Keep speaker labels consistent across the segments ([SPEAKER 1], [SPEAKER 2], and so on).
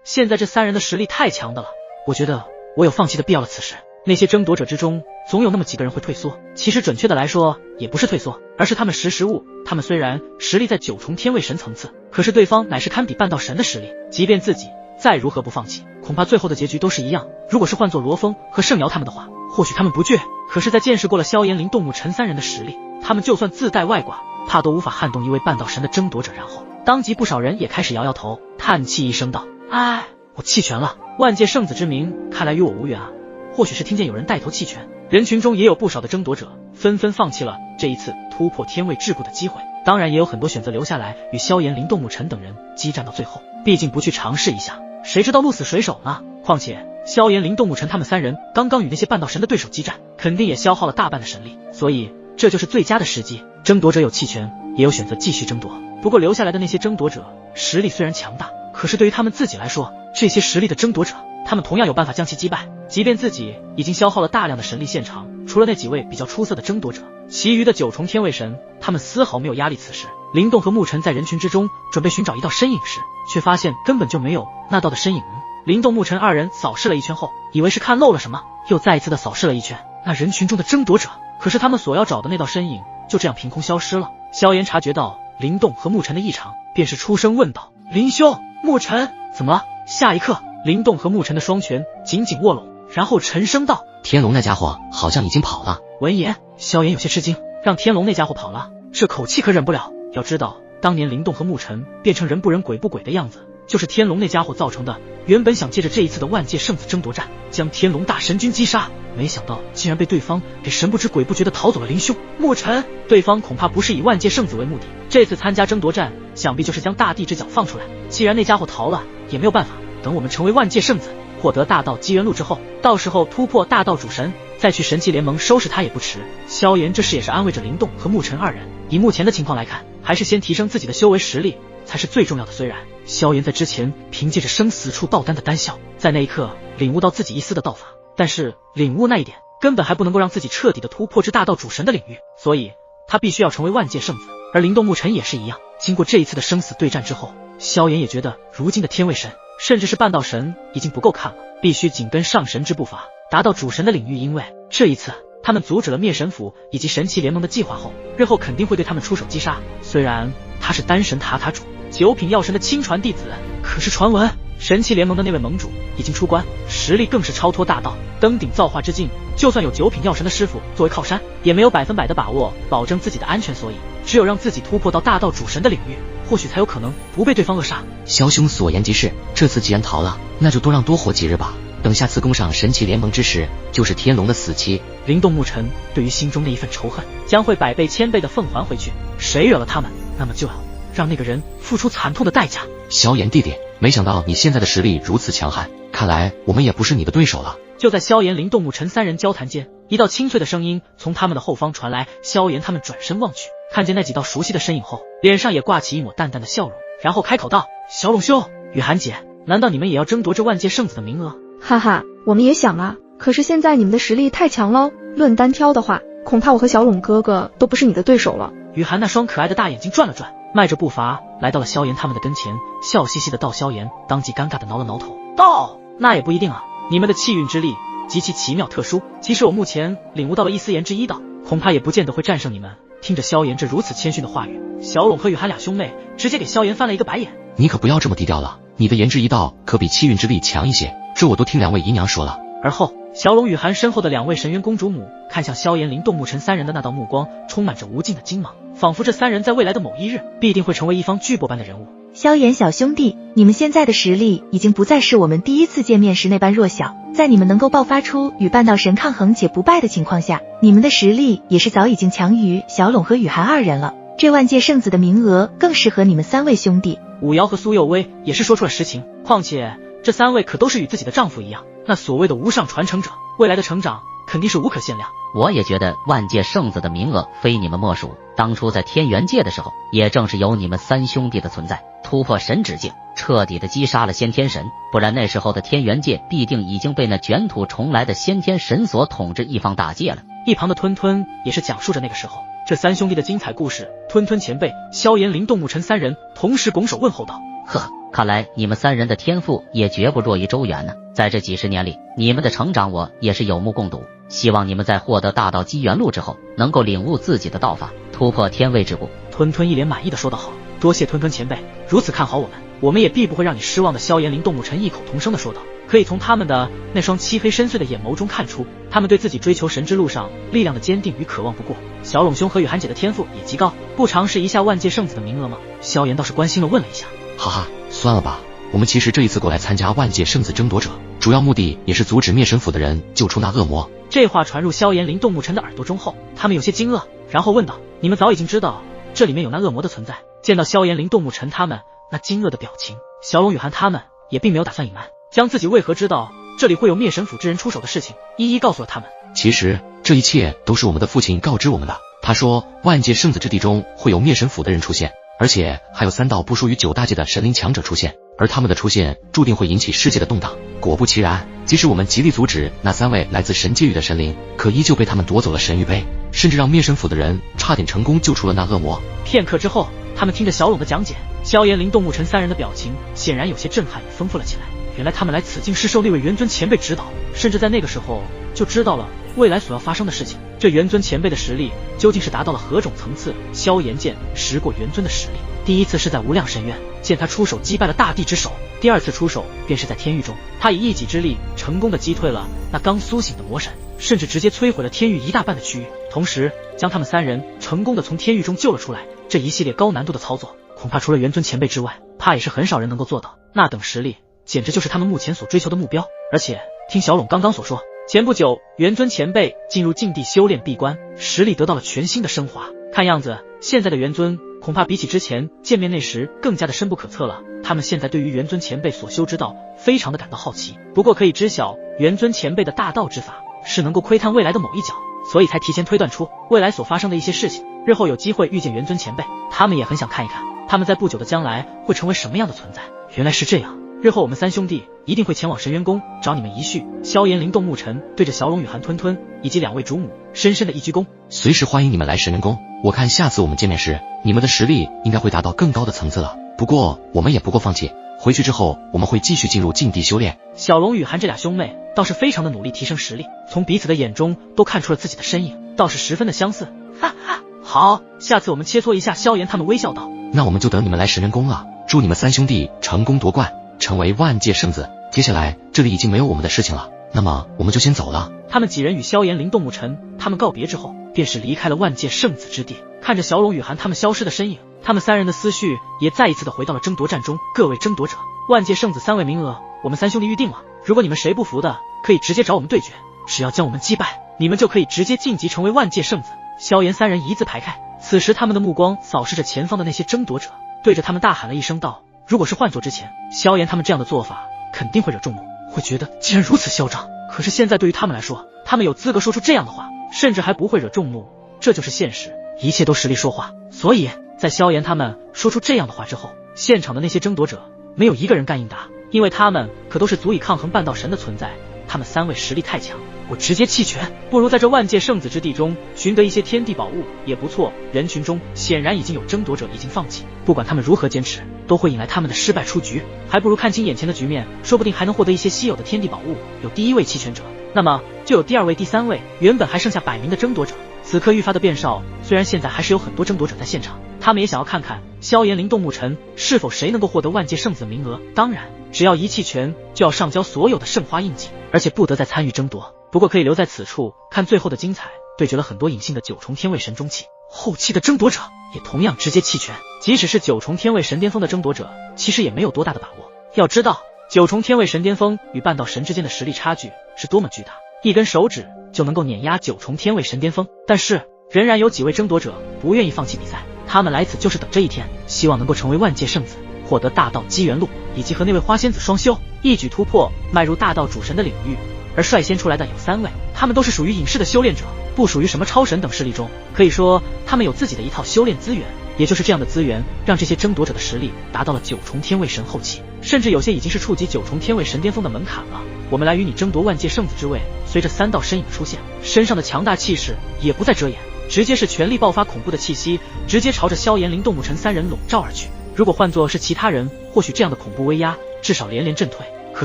[SPEAKER 1] 现在这三人的实力太强的了，我觉得我有放弃的必要了。此时那些争夺者之中，总有那么几个人会退缩。其实准确的来说，也不是退缩，而是他们识时务。他们虽然实力在九重天位神层次，可是对方乃是堪比半道神的实力，即便自己再如何不放弃，恐怕最后的结局都是一样。如果是换作罗峰和圣瑶他们的话，或许他们不惧，可是在见识过了萧炎、林动木陈三人的实力，他们就算自带外挂，怕都无法撼动一位半道神的争夺者。然后当即不少人也开始摇摇头，叹气一声道：唉，我弃权了。万界圣子之名，看来与我无缘啊。或许是听见有人带头弃权，人群中也有不少的争夺者纷纷放弃了这一次突破天位桎梏的机会。当然也有很多选择留下来与萧炎、林动木陈等人激战到最后，毕竟不去尝试一下，谁知道鹿死谁手呢？况且萧炎、林动木陈他们三人刚刚与那些半道神的对手激战，肯定也消耗了大半的神力，所以这就是最佳的时机。争夺者有弃权，也有选择继续争夺。不过留下来的那些争夺者实力虽然强大，可是对于他们自己来说，这些实力的争夺者他们同样有办法将其击败。即便自己已经消耗了大量的神力现场，除了那几位比较出色的争夺者，其余的九重天位神他们丝毫没有压力。此时林动和沐尘在人群之中准备寻找一道身影时，却发现根本就没有那道的身影。林动沐尘二人扫视了一圈后，以为是看漏了什么，又再一次的扫视了一圈那人群中的争夺者，可是他们所要找的那道身影就这样凭空消失了。萧炎察觉到林动和沐尘的异常，便是出声问道：林兄，沐尘怎么了？下一刻林动和沐尘的双拳紧紧握拢，然后沉声道：
[SPEAKER 2] 天龙那家伙好像已经跑了。
[SPEAKER 1] 闻言萧炎有些吃惊，让天龙那家伙跑了，这口气可忍不了。要知道当年林动和沐尘变成人不人鬼不鬼的样子，就是天龙那家伙造成的。原本想借着这一次的万界圣子争夺战将天龙大神君击杀，没想到竟然被对方给神不知鬼不觉的逃走了。林兄，沐尘，对方恐怕不是以万界圣子为目的，这次参加争夺战想必就是将大地之角放出来。既然那家伙逃了，也没有办法，等我们成为万界圣子，获得大道机缘录之后，到时候突破大道主神，再去神奇联盟收拾他也不迟。萧炎这时也是安慰着林动和沐尘二人，以目前的情况来看，还是先提升自己的修为实力才是最重要的。虽然萧炎在之前凭借着生死处道丹的丹效，在那一刻领悟到自己一丝的道法，但是领悟那一点根本还不能够让自己彻底的突破至大道主神的领域，所以他必须要成为万界圣子。而林动沐尘也是一样，经过这一次的生死对战之后，萧炎也觉得如今的天位神甚至是半道神已经不够看了，必须紧跟上神之步伐，达到主神的领域。因为这一次他们阻止了灭神府以及神奇联盟的计划后，日后肯定会对他们出手击杀。虽然他是丹神塔塔主九品药神的亲传弟子，可是传闻神奇联盟的那位盟主已经出关，实力更是超脱大道，登顶造化之境，就算有九品药神的师傅作为靠山，也没有100%的把握保证自己的安全。所以只有让自己突破到大道主神的领域，或许才有可能不被对方扼杀。
[SPEAKER 2] 萧兄所言极是，这次既然逃了，那就多让多活几日吧，等下次攻上神奇联盟之时，就是天龙的死期。
[SPEAKER 1] 林动沐尘对于心中那一份仇恨将会100倍1000倍的奉还回去，谁惹了他们，那么就要让那个人付出惨痛的代价。
[SPEAKER 2] 萧炎弟弟，没想到你现在的实力如此强悍，看来我们也不是你的对手了。
[SPEAKER 1] 就在萧炎、林动沐尘三人交谈间，一道清脆的声音从他们的后方传来。萧炎他们转身望去，看见那几道熟悉的身影后，脸上也挂起一抹淡淡的笑容，然后开口道：小龙兄，雨涵姐，难道你们也要争夺这万界圣子的名额？
[SPEAKER 3] 哈哈，我们也想啊，可是现在你们的实力太强了，论单挑的话，恐怕我和小龙哥哥都不是你的对手了。
[SPEAKER 1] 雨涵那双可爱的大眼睛转了转，迈着步伐来到了萧炎他们的跟前，笑嘻嘻的道。萧炎当即尴尬的挠了挠头，道：那也不一定啊，你们的气运之力极其奇妙特殊，即使我目前领悟到了一丝言之一道，恐怕也不见得会战胜你们。听着萧炎这如此谦逊的话语，小龙和雨涵俩兄妹直接给萧炎翻了一个白眼。
[SPEAKER 2] 你可不要这么低调了，你的言之一道可比气运之力强一些，这我都听两位姨娘说了。
[SPEAKER 1] 而后小龙、雨涵身后的两位神渊公主母看向萧炎、林动沐尘三人的那道目光充满着无尽的精芒，仿佛这三人在未来的某一日必定会成为一方巨擘般的人物。
[SPEAKER 4] 萧炎小兄弟，你们现在的实力已经不再是我们第一次见面时那般弱小，在你们能够爆发出与半道神抗衡且不败的情况下，你们的实力也是早已经强于小龙和雨涵二人了。这万界圣子的名额更适合你们三位兄弟。
[SPEAKER 1] 武瑶和苏幼薇也是说出了实情，况且这三位可都是与自己的丈夫一样，那所谓的无上传承者，未来的成长肯定是无可限量。
[SPEAKER 5] 我也觉得万界圣子的名额非你们莫属，当初在天元界的时候，也正是有你们三兄弟的存在，突破神指境，彻底的击杀了先天神，不然那时候的天元界必定已经被那卷土重来的先天神所统治一方大界了。
[SPEAKER 1] 一旁的吞吞也是讲述着那个时候这三兄弟的精彩故事。吞吞前辈、萧炎、林动沐尘三人同时拱手问候道：
[SPEAKER 5] 呵，看来你们三人的天赋也绝不弱于周元呢。在这几十年里，你们的成长我也是有目共睹。希望你们在获得大道机缘路之后，能够领悟自己的道法，突破天位之谷。
[SPEAKER 1] 吞吞一脸满意的说道：“好，多谢吞吞前辈如此看好我们也必不会让你失望的。”萧炎灵、动木尘异口同声的说道。可以从他们的那双漆黑深邃的眼眸中看出，他们对自己追求神之路上力量的坚定与渴望不过。小龙兄和雨涵姐的天赋也极高，不尝试一下万界圣子的名额吗？萧炎倒是关心的问了一下。
[SPEAKER 2] 哈哈，算了吧，我们其实这一次过来参加万界圣子争夺者，主要目的也是阻止灭神府的人救出那恶魔。
[SPEAKER 1] 这话传入萧炎灵、动木尘的耳朵中后，他们有些惊愕，然后问道：“你们早已经知道这里面有那恶魔的存在？”见到萧炎灵、动木尘他们那惊愕的表情，小龙雨涵他们也并没有打算隐瞒，将自己为何知道这里会有灭神府之人出手的事情一一告诉了他们。
[SPEAKER 2] 其实这一切都是我们的父亲告知我们的，他说万界圣子之地中会有灭神府的人出现，而且还有3道不输于9大界的神灵强者出现，而他们的出现注定会引起世界的动荡。果不其然，即使我们极力阻止那3位来自神界域的神灵，可依旧被他们夺走了神域杯，甚至让灭神府的人差点成功救出了那恶魔。
[SPEAKER 1] 片刻之后，他们听着小龙的讲解，萧炎灵、动木尘3人的表情显然有些震撼与丰富了起来。原来他们来此境是受那位元尊前辈指导，甚至在那个时候就知道了未来所要发生的事情。这元尊前辈的实力究竟是达到了何种层次？萧炎见识过元尊的实力，第一次是在无量深渊，见他出手击败了大地之手；第二次出手便是在天域中，他以一己之力成功的击退了那刚苏醒的魔神，甚至直接摧毁了天域一大半的区域，同时将他们3人成功的从天域中救了出来。这一系列高难度的操作，恐怕除了元尊前辈之外，怕也是很少人能够做到。那等实力简直就是他们目前所追求的目标。而且听小龙刚刚所说，前不久元尊前辈进入禁地修炼闭关，实力得到了全新的升华。看样子现在的元尊恐怕比起之前见面那时更加的深不可测了。他们现在对于元尊前辈所修之道非常的感到好奇，不过可以知晓元尊前辈的大道之法是能够窥探未来的某一角，所以才提前推断出未来所发生的一些事情。日后有机会遇见元尊前辈，他们也很想看一看他们在不久的将来会成为什么样的存在。原来是这样，日后我们3兄弟一定会前往神渊宫找你们一叙。萧炎灵、动木尘对着小龙雨涵、吞吞以及2位主母深深的一鞠躬，
[SPEAKER 2] 随时欢迎你们来神渊宫。我看下次我们见面时，你们的实力应该会达到更高的层次了。不过我们也不够放弃，回去之后我们会继续进入禁地修炼。
[SPEAKER 1] 小龙雨涵这俩兄妹倒是非常的努力提升实力，从彼此的眼中都看出了自己的身影，倒是十分的相似。哈哈，好，下次我们切磋一下。萧炎他们微笑道。
[SPEAKER 2] 那我们就等你们来神渊宫了，祝你们3兄弟成功夺冠，成为万界圣子。接下来这里已经没有我们的事情了，那么我们就先走了。
[SPEAKER 1] 他们几人与萧炎灵、动木尘他们告别之后，便是离开了万界圣子之地。看着小龙雨涵他们消失的身影，他们3人的思绪也再一次的回到了争夺战中。各位争夺者，万界圣子3位名额我们3兄弟预定了，如果你们谁不服的，可以直接找我们对决，只要将我们击败，你们就可以直接晋级成为万界圣子。萧炎3人一字排开，此时他们的目光扫视着前方的那些争夺者，对着他们大喊了一声道：如果是换做之前，萧炎他们这样的做法肯定会惹众怒，会觉得既然如此嚣张。可是现在对于他们来说，他们有资格说出这样的话，甚至还不会惹众怒，这就是现实，一切都实力说话。所以在萧炎他们说出这样的话之后，现场的那些争夺者没有一个人敢应答，因为他们可都是足以抗衡半道神的存在，他们3位实力太强，我直接弃权，不如在这万界圣子之地中寻得一些天地宝物也不错。人群中显然已经有争夺者已经放弃，不管他们如何坚持，都会引来他们的失败出局，还不如看清眼前的局面，说不定还能获得一些稀有的天地宝物。有第1位弃权者，那么就有第2位、第3位。原本还剩下100名的争夺者，此刻愈发的变少。虽然现在还是有很多争夺者在现场，他们也想要看看萧炎灵、动木尘是否谁能够获得万界圣子的名额。当然只要一弃权，就要上交所有的圣花印记，而且不得再参与争夺，不过可以留在此处看最后的精彩。对决了很多隐性的9重天位神中期，后期的争夺者也同样直接弃权。即使是9重天位神巅峰的争夺者，其实也没有多大的把握。要知道9重天位神巅峰与半道神之间的实力差距是多么巨大，一根手指就能够碾压9重天位神巅峰。但是仍然有几位争夺者不愿意放弃比赛，他们来此就是等这一天，希望能够成为万界圣子，获得大道机缘路，以及和那位花仙子双修，一举突破迈入大道主神的领域。而率先出来的有3位，他们都是属于隐士的修炼者，不属于什么超神等势力中，可以说他们有自己的一套修炼资源。也就是这样的资源，让这些争夺者的实力达到了9重天位神后期，甚至有些已经是触及9重天位神巅峰的门槛了。我们来与你争夺万界圣子之位。随着3道身影的出现，身上的强大气势也不再遮掩，直接是全力爆发恐怖的气息，直接朝着萧炎灵、动木尘3人笼罩而去。如果换作是其他人，或许这样的恐怖威压至少连连震退。可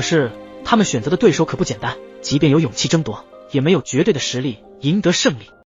[SPEAKER 1] 是他们选择的对手可不简单，即便有勇气争夺，也没有绝对的实力赢得胜利。